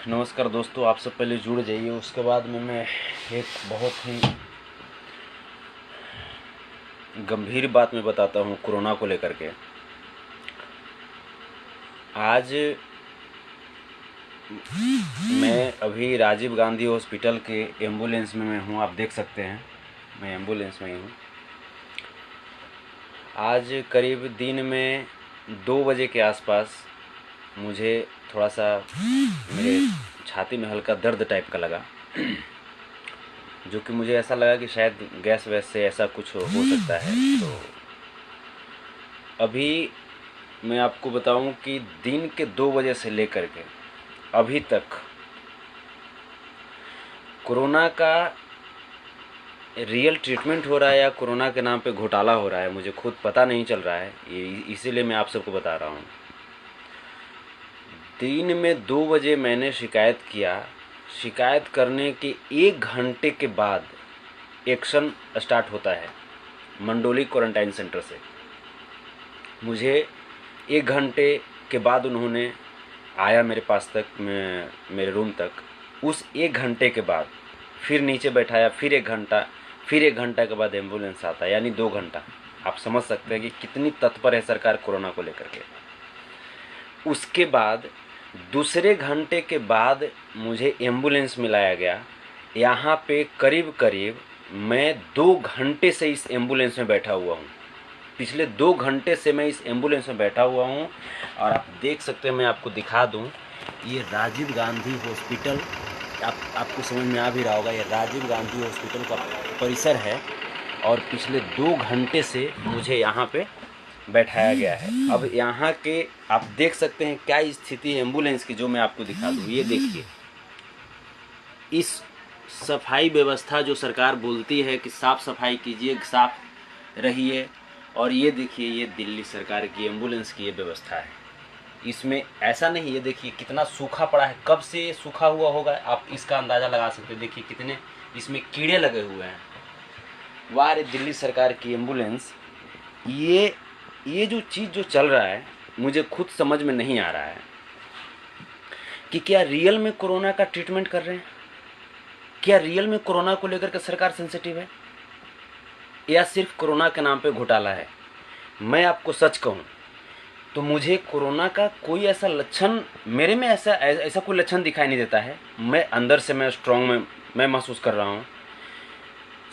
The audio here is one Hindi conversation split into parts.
नमस्कार दोस्तों, आप सब पहले जुड़ जाइए। उसके बाद में मैं एक बहुत ही गंभीर बात मैं बताता हूँ कोरोना को लेकर के। आज मैं अभी राजीव गांधी हॉस्पिटल के एम्बुलेंस में मैं हूँ, आप देख सकते हैं मैं एम्बुलेंस में ही हूँ। आज करीब दिन में 2 बजे के आसपास मुझे थोड़ा सा मेरे छाती में हल्का दर्द टाइप का लगा, जो कि मुझे ऐसा लगा कि शायद गैस वैस से ऐसा कुछ हो सकता है। तो अभी मैं आपको बताऊं कि दिन के 2 बजे से लेकर के अभी तक कोरोना का रियल ट्रीटमेंट हो रहा है या कोरोना के नाम पे घोटाला हो रहा है, मुझे खुद पता नहीं चल रहा है। ये इसीलिए मैं आप सबको बता रहा हूँ। दिन में 2 बजे मैंने शिकायत किया। शिकायत करने के 1 घंटे के बाद एक्शन स्टार्ट होता है मंडोली क्वारंटाइन सेंटर से। मुझे 1 घंटे के बाद उन्होंने आया मेरे पास तक, मेरे रूम तक। उस 1 घंटे के बाद फिर नीचे बैठाया, फिर 1 घंटा, फिर 1 घंटा के बाद एम्बुलेंस आता, यानी 2 घंटा। आप समझ सकते हैं कि कितनी तत्पर है सरकार कोरोना को लेकर के। उसके बाद दूसरे घंटे के बाद मुझे एम्बुलेंस में लाया गया। यहाँ पे करीब करीब मैं 2 घंटे से इस एम्बुलेंस में बैठा हुआ हूँ। पिछले 2 घंटे से मैं इस एम्बुलेंस में बैठा हुआ हूँ। और आप देख सकते हैं, मैं आपको दिखा दूँ, ये राजीव गांधी हॉस्पिटल, आपको समझ में आ भी रहा होगा, ये राजीव गांधी हॉस्पिटल का परिसर है। और पिछले 2 घंटे से मुझे यहाँ पे बैठाया गया है। अब यहाँ के आप देख सकते हैं क्या स्थिति है एम्बुलेंस की, जो मैं आपको दिखा दूँ। ये देखिए, इस सफाई व्यवस्था जो सरकार बोलती है कि साफ़ सफाई कीजिए, साफ रहिए, और ये देखिए, ये दिल्ली सरकार की एम्बुलेंस की ये व्यवस्था है। इसमें ऐसा नहीं, ये देखिए कितना सूखा पड़ा है, कब से सूखा हुआ होगा आप इसका अंदाज़ा लगा सकते हैं। देखिए कितने इसमें कीड़े लगे हुए हैं। वाह रे दिल्ली सरकार की एम्बुलेंस। ये जो चीज़ जो चल रहा है, मुझे खुद समझ में नहीं आ रहा है कि क्या रियल में कोरोना का ट्रीटमेंट कर रहे हैं, क्या रियल में कोरोना को लेकर के सरकार सेंसिटिव है, या सिर्फ कोरोना के नाम पे घोटाला है। मैं आपको सच कहूँ तो मुझे कोरोना का कोई ऐसा लक्षण, मेरे में ऐसा कोई लक्षण दिखाई नहीं देता है। मैं अंदर से मैं स्ट्रॉन्ग मैं महसूस कर रहा हूँ।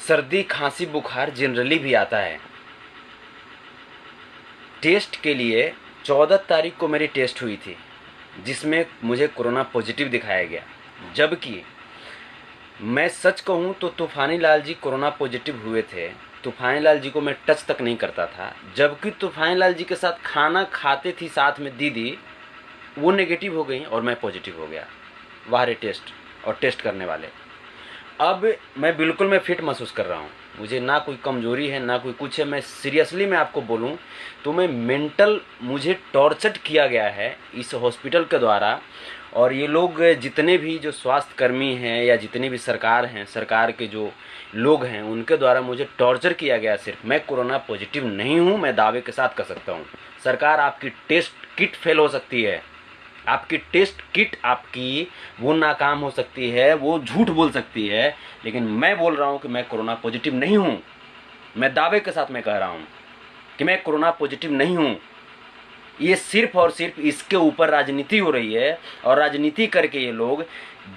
सर्दी खांसी बुखार जनरली भी आता है। टेस्ट के लिए 14 तारीख को मेरी टेस्ट हुई थी, जिसमें मुझे कोरोना पॉजिटिव दिखाया गया। जबकि मैं सच कहूँ तो तूफानी लाल जी कोरोना पॉजिटिव हुए थे। तूफानी लाल जी को मैं टच तक नहीं करता था, जबकि तूफानी लाल जी के साथ खाना खाते थी साथ में दीदी, वो नेगेटिव हो गई और मैं पॉजिटिव हो गया। बाहर टेस्ट और टेस्ट करने वाले। अब मैं फिट महसूस कर रहा हूँ। मुझे ना कोई कमजोरी है ना कोई कुछ है। मैं सीरियसली मैं आपको बोलूँ तो मुझे टॉर्चर किया गया है इस हॉस्पिटल के द्वारा। और ये लोग जितने भी जो स्वास्थ्य कर्मी हैं या जितने भी सरकार के जो लोग हैं, उनके द्वारा मुझे टॉर्चर किया गया। सिर्फ मैं कोरोना पॉजिटिव नहीं हूँ, मैं दावे के साथ कह सकता हूँ। सरकार आपकी टेस्ट किट फेल हो सकती है, आपकी टेस्ट किट आपकी वो नाकाम हो सकती है, वो झूठ बोल सकती है, लेकिन मैं बोल रहा हूँ कि मैं कोरोना पॉजिटिव नहीं हूँ। मैं दावे के साथ मैं कह रहा हूँ कि मैं कोरोना पॉजिटिव नहीं हूँ। ये सिर्फ और सिर्फ इसके ऊपर राजनीति हो रही है, और राजनीति करके ये लोग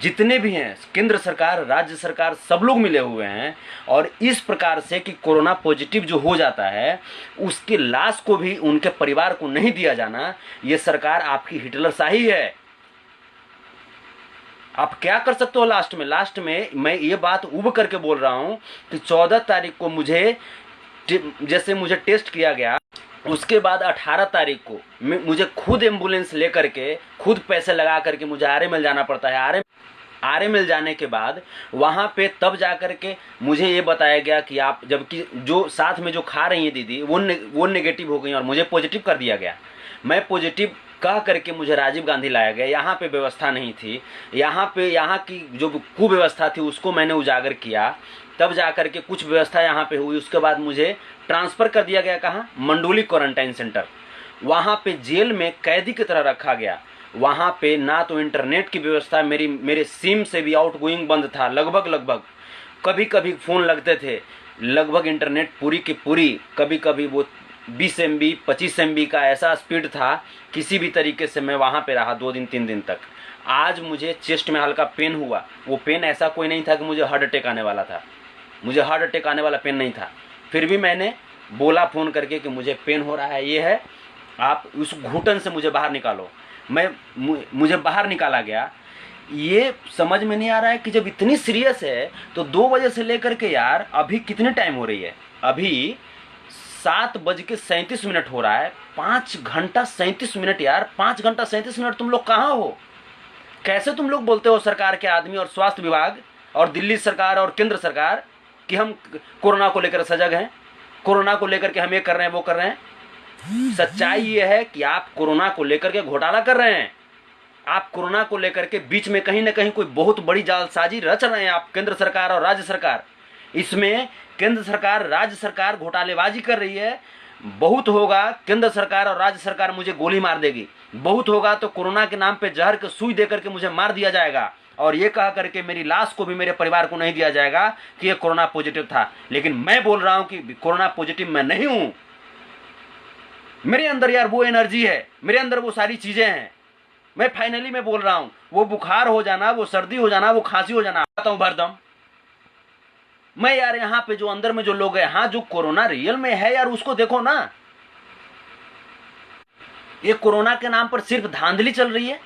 जितने भी हैं, केंद्र सरकार राज्य सरकार सब लोग मिले हुए हैं। और इस प्रकार से कि कोरोना पॉजिटिव जो हो जाता है उसकी लाश को भी उनके परिवार को नहीं दिया जाना, ये सरकार आपकी हिटलरशाही है। आप क्या कर सकते हो लास्ट में मैं ये बात उब करके बोल रहा हूं कि 14 तारीख को जैसे मुझे टेस्ट किया गया, उसके बाद 18 तारीख को मुझे खुद एम्बुलेंस लेकर के, खुद पैसे लगा करके मुझे आरएमएल जाना पड़ता है। आरएमएल जाने के बाद वहाँ पे तब जा कर के मुझे ये बताया गया कि आप, जबकि जो साथ में जो खा रही हैं दीदी वो नेगेटिव हो गई और मुझे पॉजिटिव कर दिया गया। मैं पॉजिटिव कह करके मुझे राजीव गांधी लाया गया। यहाँ पे व्यवस्था नहीं थी, यहाँ की जो कुव्यवस्था थी उसको मैंने उजागर किया, तब जा कर के कुछ व्यवस्था यहाँ पे हुई। उसके बाद मुझे ट्रांसफ़र कर दिया गया, कहाँ? Mandoli quarantine centre. वहाँ पे जेल में कैदी की तरह रखा गया। वहाँ पे ना तो इंटरनेट की व्यवस्था, मेरे सिम से भी आउटगोइंग बंद था लगभग। कभी कभी फ़ोन लगते थे, लगभग इंटरनेट पूरी की पूरी, कभी कभी वो 20 MB 25 MB का ऐसा स्पीड था। किसी भी तरीके से मैं वहाँ पे रहा 2 दिन 3 दिन तक। आज मुझे चेस्ट में हल्का पेन हुआ, वो पेन ऐसा कोई नहीं था कि मुझे हार्ट अटैक आने वाला था, मुझे हार्ट अटैक आने वाला पेन नहीं था। फिर भी मैंने बोला फ़ोन करके कि मुझे पेन हो रहा है, ये है, आप उस घुटन से मुझे बाहर निकालो। मुझे बाहर निकाला गया। ये समझ में नहीं आ रहा है कि जब इतनी सीरियस है तो 2 बजे से लेकर के यार अभी कितने टाइम हो रही है, अभी 7:37 हो रहा है। 5 घंटा 37 यार, 5 घंटा 37 तुम लोग कहाँ हो? कैसे तुम लोग बोलते हो सरकार के आदमी और स्वास्थ्य विभाग और दिल्ली सरकार और केंद्र सरकार कि हम कोरोना को लेकर सजग हैं, कोरोना को लेकर के हम ये कर रहे हैं वो कर रहे हैं। सच्चाई ये है कि आप कोरोना को लेकर के घोटाला कर रहे हैं। आप कोरोना को लेकर के बीच में कहीं ना कहीं कोई बहुत बड़ी जालसाजी रच रहे हैं आप, केंद्र सरकार और राज्य सरकार। इसमें केंद्र सरकार राज्य सरकार घोटालेबाजी कर रही है। बहुत होगा केंद्र सरकार और राज्य सरकार मुझे गोली मार देगी, बहुत होगा तो कोरोना के नाम पे जहर के सुई देकर के मुझे मार दिया जाएगा और ये कह करके मेरी लाश को भी मेरे परिवार को नहीं दिया जाएगा कि ये कोरोना पॉजिटिव था। लेकिन मैं बोल रहा हूं कि कोरोना पॉजिटिव मैं नहीं हूं। मेरे अंदर यार वो एनर्जी है, मेरे अंदर वो सारी चीजें हैं। मैं फाइनली मैं बोल रहा हूं, वो बुखार हो जाना, वो सर्दी हो जाना, वो खांसी हो जाना, आता हूं भरदम। मैं यार यहाँ पे जो अंदर में जो लोग हैं, हाँ जो कोरोना रियल में है यार उसको देखो ना। ये कोरोना के नाम पर सिर्फ धांधली चल रही है।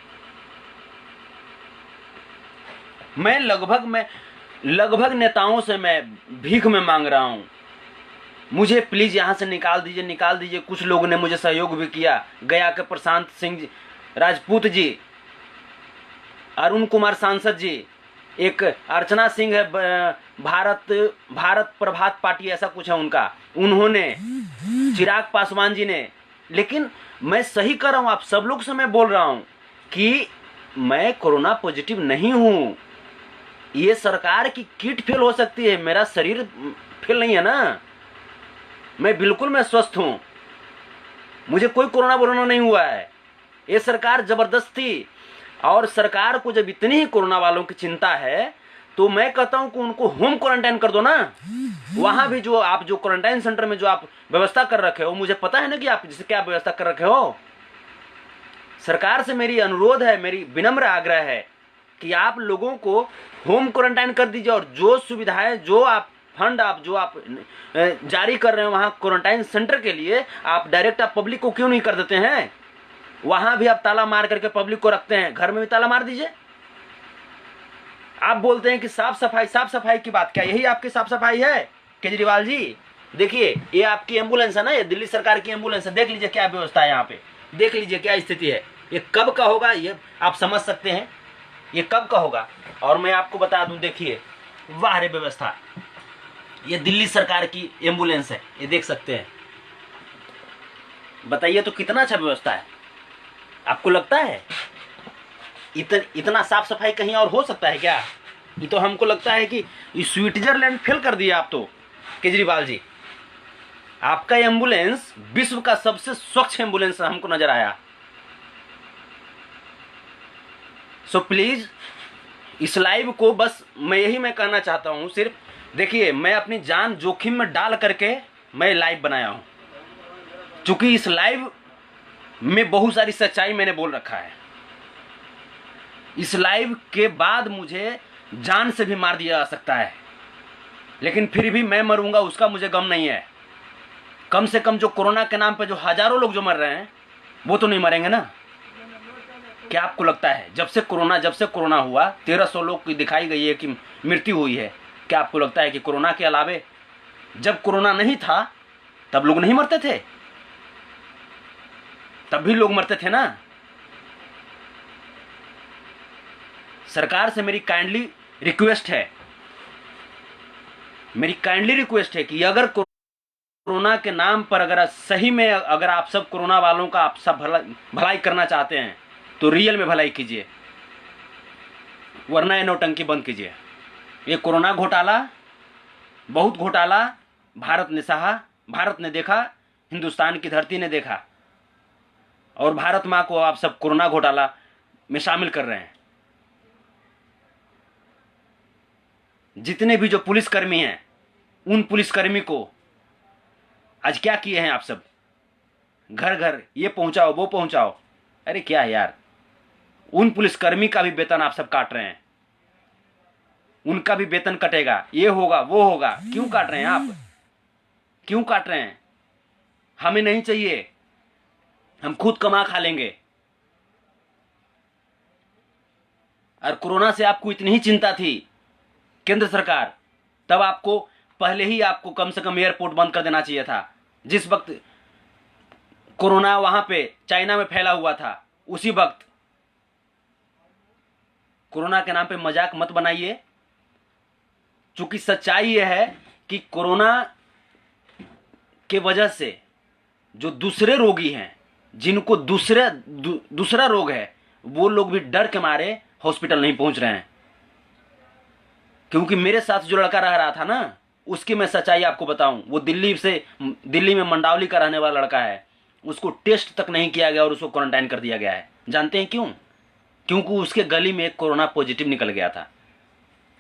मैं लगभग नेताओं से मैं भीख में मांग रहा हूं, मुझे प्लीज यहां से निकाल दीजिए। कुछ लोगों ने मुझे सहयोग भी किया, गया के प्रशांत सिंह राजपूत जी, अरुण कुमार सांसद जी, एक अर्चना सिंह है, भारत प्रभात पार्टी ऐसा कुछ है उनका, उन्होंने, चिराग पासवान जी ने। लेकिन मैं सही कर रहा हूं, आप सब लोग से मैं बोल रहा हूं कि मैं कोरोना पॉजिटिव नहीं हूं। ये सरकार की किट फेल हो सकती है, मेरा शरीर फेल नहीं है ना। मैं स्वस्थ हूं, मुझे कोई कोरोना नहीं हुआ है। ये सरकार जबरदस्ती, और सरकार को जब इतनी ही कोरोना वालों की चिंता है तो मैं कहता हूं कि उनको होम क्वारंटाइन कर दो ना। वहां भी जो आप जो क्वारंटाइन सेंटर में जो आप व्यवस्था कर रखे हो, मुझे पता है ना कि आप जिसे क्या व्यवस्था कर रखे हो। सरकार से मेरी अनुरोध है, मेरी विनम्र आग्रह है कि आप लोगों को होम क्वारंटाइन कर दीजिए और जो सुविधाएं, जो आप फंड आप जारी कर रहे हो वहां क्वारंटाइन सेंटर के लिए, आप डायरेक्ट आप पब्लिक को क्यों नहीं कर देते हैं? वहां भी आप ताला मार करके पब्लिक को रखते हैं, घर में भी ताला मार दीजिए। आप बोलते हैं कि साफ सफाई की बात, क्या यही आपकी साफ सफाई है केजरीवाल जी? देखिए ये आपकी एम्बुलेंस है ना, ये दिल्ली सरकार की एम्बुलेंस है, देख लीजिए क्या व्यवस्था है यहाँ पे, देख लीजिए क्या स्थिति है। ये कब का होगा ये आप समझ सकते हैं, ये कब का होगा। और मैं आपको बता दूं, देखिए वाह रे व्यवस्था, ये दिल्ली सरकार की एम्बुलेंस है, ये देख सकते हैं। बताइए तो कितना अच्छा व्यवस्था है। आपको लगता है इतना साफ सफाई कहीं और हो सकता है क्या? ये तो हमको लगता है कि स्विट्जरलैंड फेल कर दिया आप तो केजरीवाल जी। आपका एम्बुलेंस विश्व का सबसे स्वच्छ एम्बुलेंस हमको नजर आया। सो प्लीज इस लाइव को बस मैं कहना चाहता हूं, सिर्फ देखिए मैं अपनी जान जोखिम में डाल करके मैं लाइव बनाया हूं, क्योंकि इस लाइव में बहुत सारी सच्चाई मैंने बोल रखा है। इस लाइव के बाद मुझे जान से भी मार दिया जा सकता है, लेकिन फिर भी मैं मरूंगा उसका मुझे गम नहीं है। कम से कम जो कोरोना के नाम पे जो हजारों लोग जो मर रहे हैं वो तो नहीं मरेंगे ना। क्या आपको लगता है जब से कोरोना हुआ 1300 लोग की दिखाई गई है कि मृत्यु हुई है, क्या आपको लगता है कि कोरोना के अलावे जब कोरोना नहीं था तब लोग नहीं मरते थे? तब भी लोग मरते थे ना। सरकार से मेरी काइंडली रिक्वेस्ट है कि अगर कोरोना के नाम पर अगर सही में अगर आप सब कोरोना वालों का आप सब भलाई करना चाहते हैं तो रियल में भलाई कीजिए, वरना ये नौटंकी बंद कीजिए। ये कोरोना घोटाला, बहुत घोटाला भारत ने सहा, भारत ने देखा, हिंदुस्तान की धरती ने देखा, और भारत माँ को आप सब कोरोना घोटाला में शामिल कर रहे हैं। जितने भी जो पुलिसकर्मी हैं, उन पुलिसकर्मी को आज क्या किए हैं आप सब? घर घर ये पहुंचाओ वो पहुंचाओ। अरे क्या है यार, उन पुलिसकर्मी का भी वेतन आप सब काट रहे हैं, उनका भी वेतन कटेगा, ये होगा वो होगा। क्यों काट रहे हैं आप? क्यों काट रहे हैं? हमें नहीं चाहिए, हम खुद कमा खा लेंगे। और कोरोना से आपको इतनी ही चिंता थी केंद्र सरकार, तब आपको पहले ही आपको कम से कम एयरपोर्ट बंद कर देना चाहिए था। जिस वक्त कोरोना वहां पे चाइना में फैला हुआ था, उसी वक्त। कोरोना के नाम पे मजाक मत बनाइए, क्योंकि सच्चाई यह है कि कोरोना के वजह से जो दूसरे रोगी हैं, जिनको दूसरा रोग है, वो लोग भी डर के मारे हॉस्पिटल नहीं पहुंच रहे हैं। क्योंकि मेरे साथ जो लड़का रह रहा था ना, उसकी मैं सच्चाई आपको बताऊं, वो दिल्ली में मंडावली का रहने वाला लड़का है। उसको टेस्ट तक नहीं किया गया और उसको क्वारंटाइन कर दिया गया है। जानते हैं क्यों? क्योंकि उसके गली में एक कोरोना पॉजिटिव निकल गया था,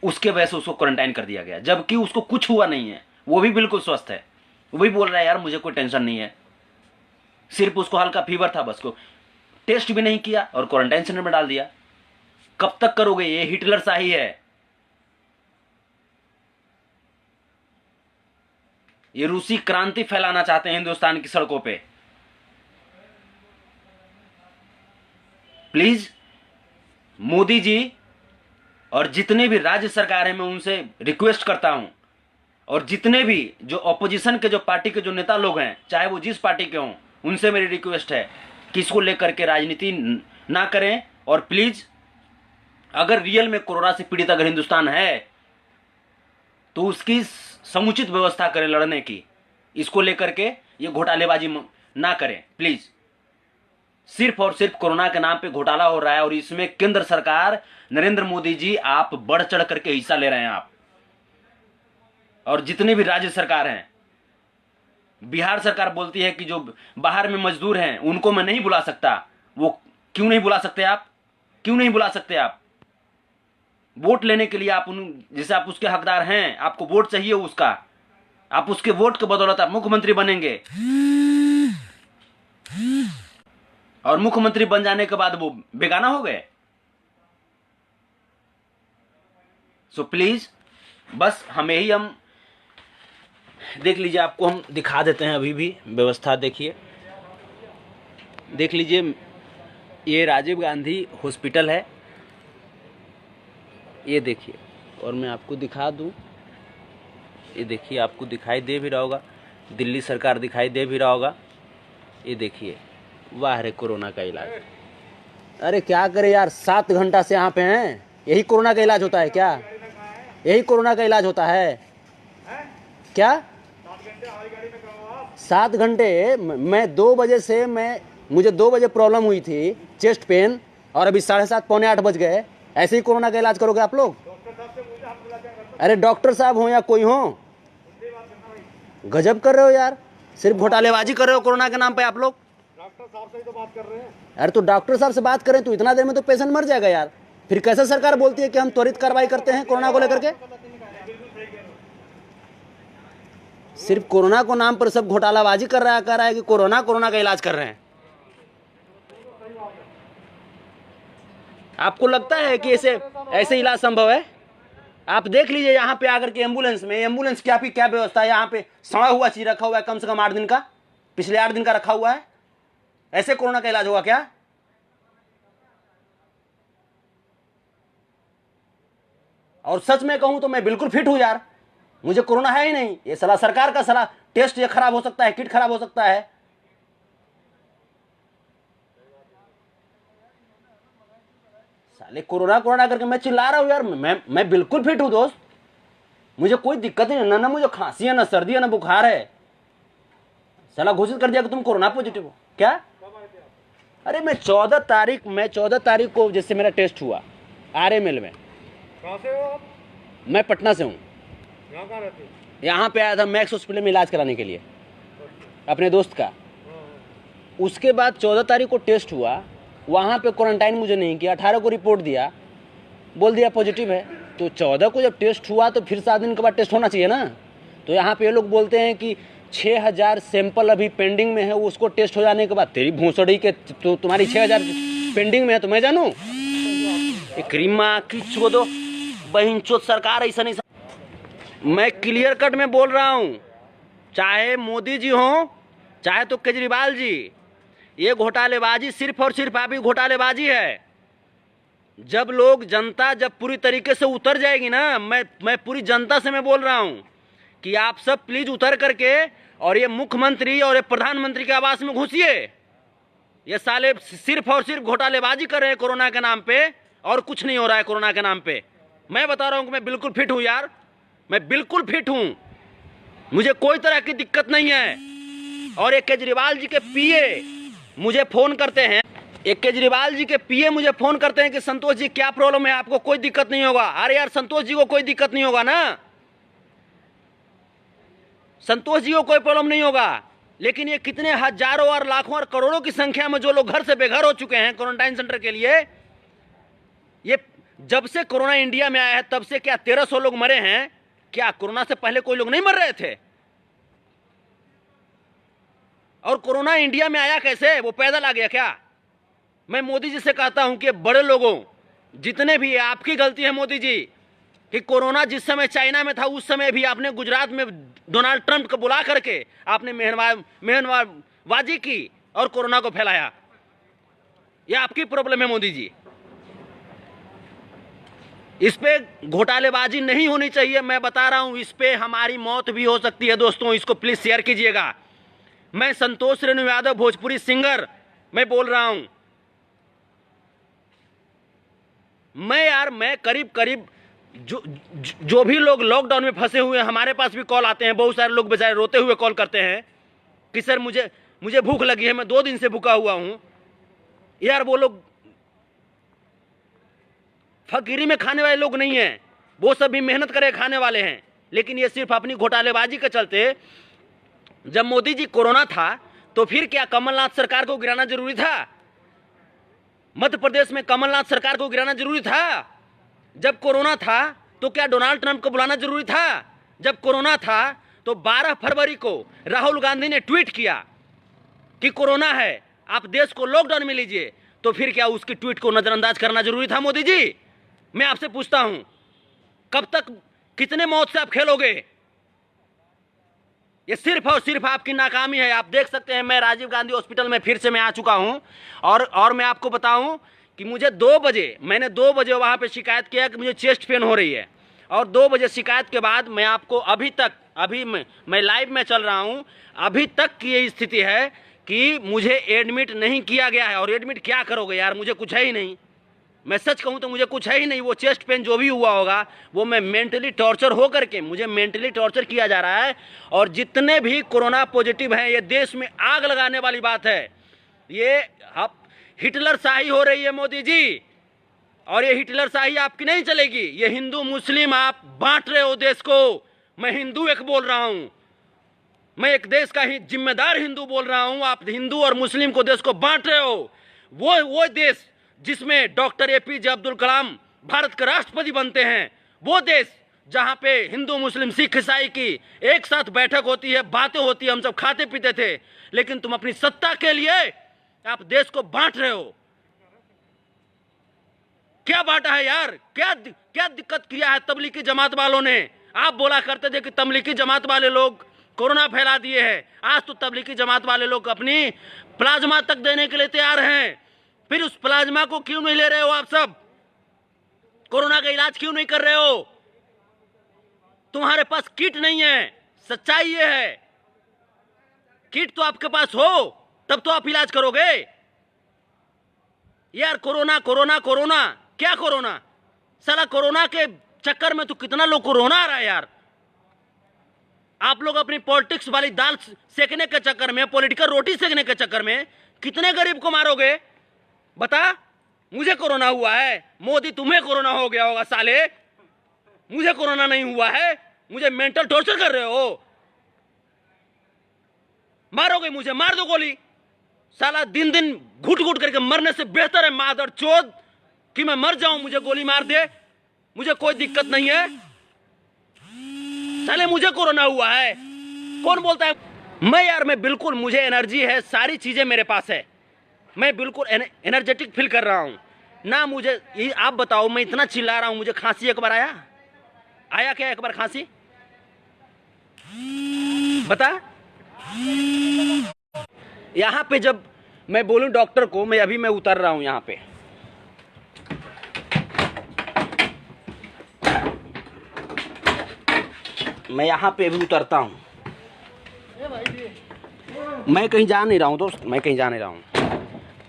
उसके वजह से उसको क्वारंटाइन कर दिया गया, जबकि उसको कुछ हुआ नहीं है, वो भी बिल्कुल स्वस्थ है। वो भी बोल रहा है यार मुझे कोई टेंशन नहीं है, सिर्फ उसको हल्का फीवर था, बस को टेस्ट भी नहीं किया और क्वारंटाइन सेंटर में डाल दिया। कब तक करोगे? ये हिटलर शाही है, ये रूसी क्रांति फैलाना चाहते हैं हिंदुस्तान की सड़कों पे। प्लीज मोदी जी और जितने भी राज्य सरकार हैं, मैं उनसे रिक्वेस्ट करता हूं, और जितने भी जो ऑपोजिशन के जो पार्टी के जो नेता लोग हैं, चाहे वो जिस पार्टी के हों, उनसे मेरी रिक्वेस्ट है कि इसको लेकर के राजनीति ना करें। और प्लीज अगर रियल में कोरोना से पीड़ित अगर हिंदुस्तान है तो उसकी समुचित व्यवस्था करें लड़ने की। इसको लेकर के ये घोटालेबाजी ना करें प्लीज। सिर्फ और सिर्फ कोरोना के नाम पे घोटाला हो रहा है, और इसमें केंद्र सरकार, नरेंद्र मोदी जी, आप बढ़ चढ़ करके हिस्सा ले रहे हैं आप। और जितने भी राज्य सरकार हैं, बिहार सरकार बोलती है कि जो बाहर में मजदूर हैं उनको मैं नहीं बुला सकता। वो क्यों नहीं बुला सकते आप? क्यों नहीं बुला सकते आप? वोट लेने के लिए आप जैसे आप उसके हकदार हैं, आपको वोट चाहिए उसका, आप उसके वोट के बदौलत आप मुख्यमंत्री बनेंगे, और मुख्यमंत्री बन जाने के बाद वो बेगाना हो गए। सो प्लीज बस हम देख लीजिए, आपको हम दिखा देते हैं अभी भी व्यवस्था। देखिए, देख लीजिए, ये राजीव गांधी हॉस्पिटल है, ये देखिए। और मैं आपको दिखा दूं, ये देखिए, आपको दिखाई दे भी रहा होगा, दिल्ली सरकार दिखाई दे भी रहा होगा। ये देखिए, वाह रे कोरोना का इलाज। अरे क्या करे यार, 7 घंटा से यहाँ पे हैं। यही कोरोना का इलाज होता है क्या? यही कोरोना का इलाज होता है क्या? 7 घंटे मैं 2 बजे से मुझे 2 बजे प्रॉब्लम हुई थी, चेस्ट पेन, और अभी 7:30 पौने 8 बज गए। ऐसे ही कोरोना का इलाज करोगे आप लोग? अरे डॉक्टर साहब हो या कोई हो, गजब कर रहे हो यार, सिर्फ घोटालेबाजी कर रहे हो कोरोना के नाम पे आप लोग। डॉक्टर साहब से ही तो बात कर रहे हैं। अरे तो डॉक्टर साहब से बात करें तो इतना देर में तो पेशेंट मर जाएगा यार। फिर कैसे सरकार बोलती है कि हम त्वरित कार्रवाई करते हैं कोरोना को लेकर के? सिर्फ कोरोना को नाम पर सब घोटालाबाजी कर रहा है कि कोरोना का इलाज कर रहे हैं। आपको लगता है कि ऐसे इलाज संभव है? आप देख लीजिए यहाँ पे आकर के एम्बुलेंस क्या व्यवस्था है। यहाँ पे सड़ा हुआ चीज रखा हुआ है, कम से कम 8 दिन का, पिछले 8 दिन का रखा हुआ है। ऐसे कोरोना का इलाज होगा क्या? और सच में कहूं तो मैं बिल्कुल फिट हूं यार, मुझे कोरोना है ही नहीं। ये साला सरकार का साला टेस्ट ये खराब हो सकता है, किट खराब हो सकता है। साले कोरोना करके मैं चिल्ला रहा हूं यार। मैं बिल्कुल फिट हूं दोस्त, मुझे कोई दिक्कत नहीं, ना मुझे खांसी है, ना सर्दी है, ना बुखार है। साला घोषित कर दिया कि तुम कोरोना पॉजिटिव हो क्या? अरे मैं 14 तारीख को जैसे मेरा टेस्ट हुआ RML में। कहाँ से हो आप? मैं पटना से हूँ। यहाँ कहाँ रहते हो? यहाँ पे आया था मैक्स हॉस्पिटल में इलाज कराने के लिए अपने दोस्त का। उसके बाद 14 तारीख को टेस्ट हुआ, वहाँ पे क्वारंटाइन मुझे नहीं किया, 18 को रिपोर्ट दिया, बोल दिया पॉजिटिव है। तो 14 को जब टेस्ट हुआ तो फिर 7 दिन के बाद टेस्ट होना चाहिए ना। तो यहाँ पे ये लोग बोलते हैं कि 6000 सैंपल अभी पेंडिंग में है, उसको टेस्ट हो जाने के बाद तेरी भूसड़ी के तो तुम्हारी 6000 पेंडिंग में है तो मैं जानूँ? क्रीमा किचो दो बहिंचोद सरकार ऐसा नहीं। मैं क्लियर कट में बोल रहा हूँ, चाहे मोदी जी हो चाहे तो केजरीवाल जी, ये घोटालेबाजी सिर्फ और सिर्फ आपकी घोटालेबाजी है। जब लोग जनता जब पूरी तरीके से उतर जाएगी ना, मैं पूरी जनता से मैं बोल रहा हूँ कि आप सब प्लीज उतर करके और ये मुख्यमंत्री और ये प्रधानमंत्री के आवास में घुसिए। ये साले सिर्फ और सिर्फ घोटालेबाजी कर रहे हैं कोरोना के नाम पे, और कुछ नहीं हो रहा है कोरोना के नाम पे। मैं बता रहा हूँ कि मैं बिल्कुल फिट हूँ यार, मैं बिल्कुल फिट हूँ, मुझे कोई तरह की दिक्कत नहीं है। और एक केजरीवाल जी के पीए मुझे फोन करते हैं, एक केजरीवाल जी के पीए मुझे फोन करते हैं कि संतोष जी क्या प्रॉब्लम है, आपको कोई दिक्कत नहीं होगा। अरे यार संतोष जी को कोई दिक्कत नहीं होगा ना, संतोष जी को कोई प्रॉब्लम नहीं होगा, लेकिन ये कितने हजारों और लाखों और करोड़ों की संख्या में जो लोग घर से बेघर हो चुके हैं क्वारंटाइन सेंटर के लिए। ये जब से कोरोना इंडिया में आया है तब से क्या 1300 लोग मरे हैं? क्या कोरोना से पहले कोई लोग नहीं मर रहे थे? और कोरोना इंडिया में आया कैसे? वो पैदल आ गया क्या? मैं मोदी जी से कहता हूं कि बड़े लोगों जितने भी, आपकी गलती है मोदी जी कि कोरोना जिस समय चाइना में था उस समय भी आपने गुजरात में डोनाल्ड ट्रंप को बुला करके आपने मेहनतबाजी की और कोरोना को फैलाया। ये आपकी प्रॉब्लम है मोदी जी, इस पे घोटालेबाजी नहीं होनी चाहिए। मैं बता रहा हूं, इस पे हमारी मौत भी हो सकती है दोस्तों, इसको प्लीज शेयर कीजिएगा। मैं संतोष रेणु यादव भोजपुरी सिंगर मैं बोल रहा हूं। मैं करीब करीब जो भी लोग लॉकडाउन में फंसे हुए हैं, हमारे पास भी कॉल आते हैं, बहुत सारे लोग बेचारे रोते हुए कॉल करते हैं कि सर मुझे भूख लगी है, मैं 2 दिन से भूखा हुआ हूं। यार वो लोग फकीरी में खाने वाले लोग नहीं हैं, वो सब भी मेहनत करे खाने वाले हैं। लेकिन ये सिर्फ अपनी घोटालेबाजी के चलते, जब मोदी जी कोरोना था तो फिर क्या कमलनाथ सरकार को गिराना जरूरी था? मध्य प्रदेश में कमलनाथ सरकार को गिराना जरूरी था? जब कोरोना था तो क्या डोनाल्ड ट्रंप को बुलाना जरूरी था? जब कोरोना था तो 12 फरवरी को राहुल गांधी ने ट्वीट किया कि कोरोना है, आप देश को लॉकडाउन में लीजिए, तो फिर क्या उसकी ट्वीट को नजरअंदाज करना जरूरी था मोदी जी? मैं आपसे पूछता हूं, कब तक कितने मौत से आप खेलोगे? ये सिर्फ और सिर्फ आपकी नाकामी है। आप देख सकते हैं, मैं राजीव गांधी हॉस्पिटल में फिर से मैं आ चुका हूं, और मैं आपको बताऊं कि मुझे 2 बजे, मैंने 2 बजे वहां पे शिकायत किया कि मुझे चेस्ट पेन हो रही है, और 2 बजे शिकायत के बाद मैं आपको अभी मैं लाइव में चल रहा हूं, अभी तक की ये स्थिति है कि मुझे एडमिट नहीं किया गया है। और एडमिट क्या करोगे यार, मुझे कुछ है ही नहीं, मैं सच कहूं तो मुझे कुछ है ही नहीं। वो चेस्ट पेन जो भी हुआ होगा वो मैं मेंटली टॉर्चर हो करके, मुझे मेंटली टॉर्चर किया जा रहा है। और जितने भी कोरोना पॉजिटिव हैं, ये देश में आग लगाने वाली बात है। ये अब हिटलर शाही हो रही है मोदी जी, और ये हिटलर शाही आपकी नहीं चलेगी। ये हिंदू मुस्लिम आप बांट रहे हो देश को। मैं हिंदू एक बोल रहा हूं, मैं एक देश का ही जिम्मेदार हिंदू बोल रहा हूं, आप हिंदू और मुस्लिम को देश को बांट रहे हो। वो देश जिसमें डॉक्टर APJ अब्दुल कलाम भारत के राष्ट्रपति बनते हैं, वो देश जहां पे हिंदू मुस्लिम सिख ईसाई की एक साथ बैठक होती है, बातें होती है, हम सब खाते पीते थे, लेकिन तुम अपनी सत्ता के लिए आप देश को बांट रहे हो। क्या बांटा है यार? क्या दिक्कत किया है तबलीगी जमात वालों ने? आप बोला करते थे कि तबलीगी जमात वाले लोग कोरोना फैला दिए हैं, आज तो तबलीगी जमात वाले लोग अपनी प्लाज्मा तक देने के लिए तैयार हैं। फिर उस प्लाज्मा को क्यों नहीं ले रहे हो आप सब? कोरोना का इलाज क्यों नहीं कर रहे हो? तुम्हारे पास किट नहीं है, सच्चाई ये है। किट तो आपके पास हो तब तो आप इलाज करोगे। यार कोरोना कोरोना कोरोना, क्या कोरोना? साला कोरोना के चक्कर में तो कितना लोग को रोना आ रहा है यार। आप लोग अपनी पॉलिटिक्स वाली दाल सेकने के चक्कर में, पॉलिटिकल रोटी सेकने के चक्कर में कितने गरीब को मारोगे? बता, मुझे कोरोना हुआ है, मोदी तुम्हें कोरोना हो गया होगा साले, मुझे कोरोना नहीं हुआ है, मुझे मेंटल टॉर्चर कर रहे हो। मारोगे मुझे, मार दो गोली, साला दिन दिन घुट घुट करके मरने से बेहतर है मादर चोद कि मैं मर जाऊं, मुझे गोली मार दे, मुझे कोई दिक्कत नहीं है। साले मुझे कोरोना हुआ है, कौन बोलता है? मैं बिल्कुल, मुझे एनर्जी है, सारी चीजें मेरे पास है, मैं बिल्कुल एनर्जेटिक फील कर रहा हूं ना। मुझे ये आप बताओ, मैं इतना चिल्ला रहा हूं, मुझे खांसी एक बार आया क्या एक बार खांसी? बता। यहां पे जब मैं बोलूं डॉक्टर को, मैं उतर रहा हूं यहां पे, मैं यहां पे भी उतरता हूं। मैं कहीं जा नहीं रहा हूं दोस्त, मैं कहीं जा नहीं रहा हूं।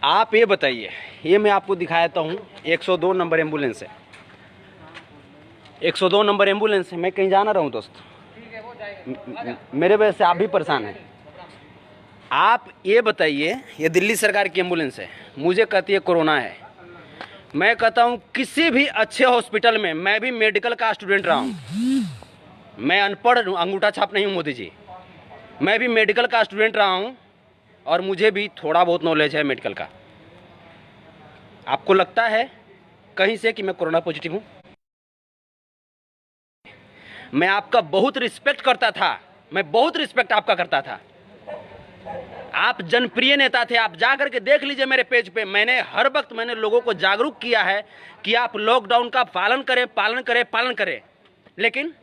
आप ये बताइए, ये मैं आपको दिखाता हूं 102 नंबर एम्बुलेंस है, 102 नंबर एम्बुलेंस है। मैं कहीं जा ना रहा हूं दोस्त, मेरे वजह से आप भी परेशान हैं। आप ये बताइए, ये दिल्ली सरकार की एम्बुलेंस है, मुझे कहती है कोरोना है। मैं कहता हूं किसी भी अच्छे हॉस्पिटल में, मैं भी मेडिकल का स्टूडेंट रहा हूं, मैं अनपढ़ अंगूठा छाप नहीं हूं मोदी जी, मैं भी मेडिकल का स्टूडेंट रहा हूं और मुझे भी थोड़ा बहुत नॉलेज है मेडिकल का। आपको लगता है कहीं से कि मैं कोरोना पॉजिटिव हूं? मैं आपका बहुत रिस्पेक्ट करता था, मैं बहुत रिस्पेक्ट आपका करता था, आप जनप्रिय नेता थे। आप जा करके देख लीजिए मेरे पेज पे, मैंने हर वक्त लोगों को जागरूक किया है कि आप लॉकडाउन का पालन करें, पालन करें, पालन करें। लेकिन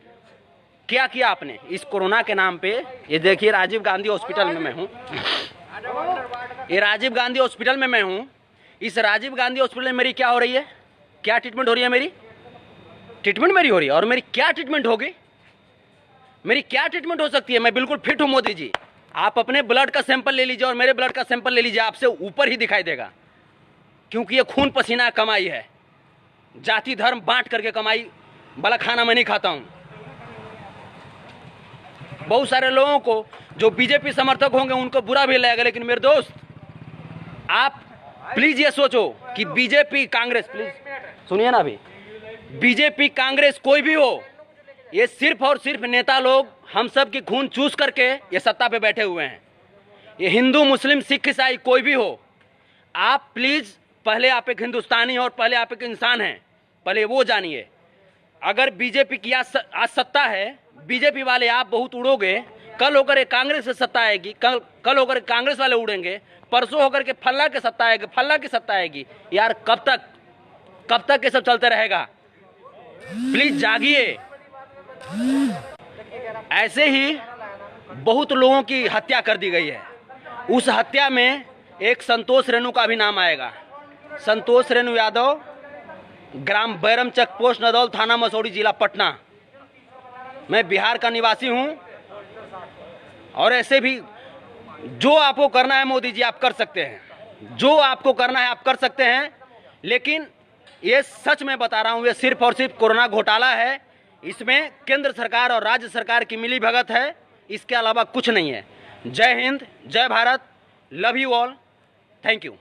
क्या किया आपने इस कोरोना के नाम पे? ये देखिए राजीव गांधी हॉस्पिटल में मैं हूँ, ये राजीव गांधी हॉस्पिटल में मैं हूँ। इस राजीव गांधी हॉस्पिटल में मेरी क्या हो रही है? क्या ट्रीटमेंट हो रही है? मेरी ट्रीटमेंट मेरी हो रही है, और मेरी क्या ट्रीटमेंट होगी? मेरी क्या ट्रीटमेंट हो सकती है? मैं बिल्कुल फिट हूँ मोदी जी। आप अपने ब्लड का सैंपल ले लीजिए और मेरे ब्लड का सैंपल ले लीजिए, आपसे ऊपर ही दिखाई देगा, क्योंकि ये खून पसीना कमाई है, जाति धर्म बांट करके कमाई वाला खाना मैं नहीं खाता हूँ। बहुत सारे लोगों को जो बीजेपी समर्थक होंगे उनको बुरा भी लगेगा, लेकिन मेरे दोस्त आप प्लीज ये सोचो कि बीजेपी कांग्रेस, प्लीज सुनिए ना, अभी बीजेपी कांग्रेस कोई भी हो, ये सिर्फ और सिर्फ नेता लोग हम सब की खून चूस करके ये सत्ता पे बैठे हुए हैं। ये हिंदू मुस्लिम सिख ईसाई कोई भी हो, आप प्लीज पहले आप एक हिंदुस्तानी हो और पहले आप एक इंसान हैं, पहले वो जानिए। अगर बीजेपी की आज सत्ता है, बीजेपी वाले आप बहुत उड़ोगे, कल होकर कांग्रेस से सत्ता आएगी, कल होकर कांग्रेस वाले उड़ेंगे, परसों होकर के फल्ला की सत्ता आएगी, फल्ला की सत्ता आएगी। यार कब तक ये सब चलते रहेगा? प्लीज जागिए। ऐसे ही बहुत लोगों की हत्या कर दी गई है, उस हत्या में एक संतोष रेणु का भी नाम आएगा। संतोष रेणु यादव, ग्राम बैरम चक, पोस्ट नदौल, थाना मसौड़ी, जिला पटना। मैं बिहार का निवासी हूं, और ऐसे भी जो आपको करना है मोदी जी आप कर सकते हैं, जो आपको करना है आप कर सकते हैं। लेकिन ये सच मैं बता रहा हूं, ये सिर्फ और सिर्फ कोरोना घोटाला है, इसमें केंद्र सरकार और राज्य सरकार की मिली भगत है, इसके अलावा कुछ नहीं है। जय हिंद, जय Bharat, love you all, thank you.